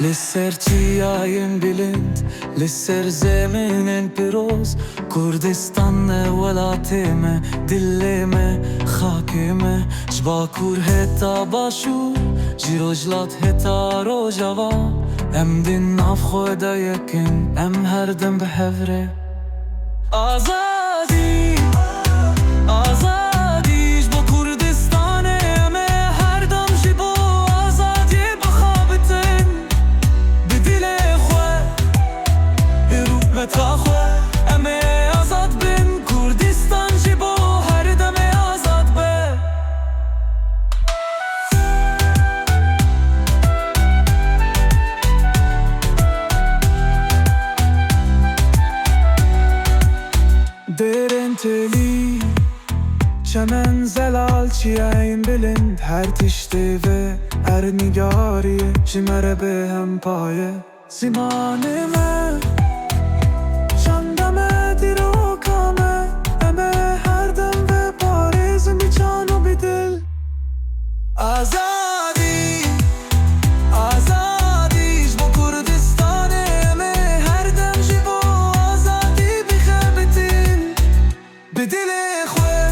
لسر چیاین بلند لسر زمین پیروز کردستان ولاتم دلم خاکم جبا کور هتا باشور جیروجلات هتا رو جوا ام دین ناف خدا یکن ام هر دم به هفره آزادی آزادیش با کردستان امه هر دم جبا آزادی بخابتن به دل خواه به روح تا خواه امه آزاد بین کردستان جبا هر دم آزاد به درن تلی چمن زلال چیاین بلند هر تشته و هر نگاریه جمره به هم پایه زمانمه شندمه دیرو کامه امه هر دم و پاریزم بیچان و بیدل آزادی آزادیش با کردستان امه هر دم جبو آزادی بخبتین به دل خواه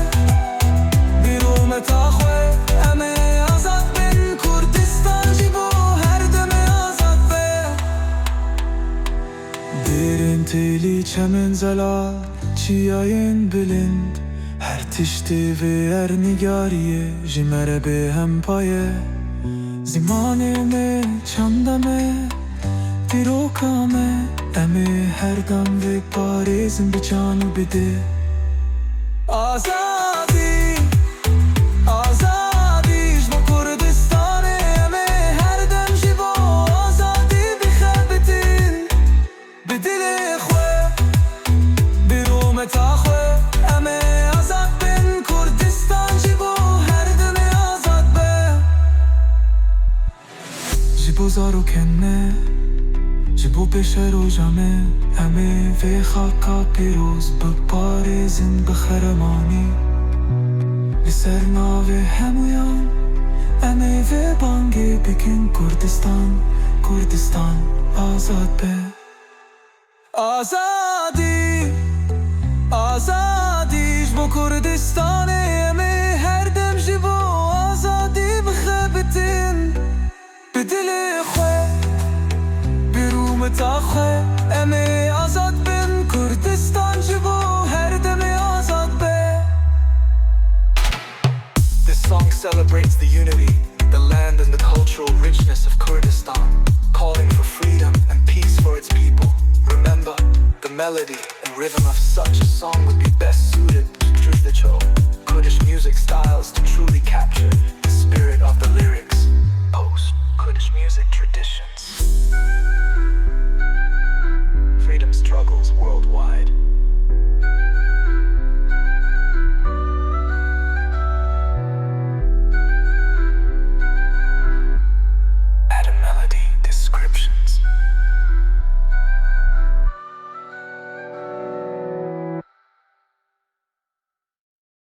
بیروم تا خواه امه آزاد بین کردستان جبو هر دم آزاد به درین تیلی چمن زلال چیاین بلند هر تشته و هر نگاریه جمره به هم پایه زمانمه چندمه دیرو کامه امه هر دم و پاریزم بیچان و بده آزادی آزادیش با کردستان امه هر دم جبا آزادی بخبتین به دل خواه بیروم تا خواه امه آزاد بین کردستان جبا هر دم آزاد به جبو زارو کنه جبو بشه رو جامه امه و خاکا پیروز بپاریزن بخرمانی لسر ناوه همویان امه و بانگی بکن کردستان کردستان آزاد به آزادی آزادیش با کردستان امه هر دم جبو آزادی بخبتین به دل خواه بیروم تا خواه امه آزاد بین کردستان جبو هر دم آزاد به This song celebrates the unity, the land and the cultural richness of Kurdistan, calling for freedom and peace for its people. Remember, the melody and rhythm of such a song would be best suited to Trudlicho, Kurdish music styles to truly capture the spirit of the lyrics, post-Kurdish music traditions.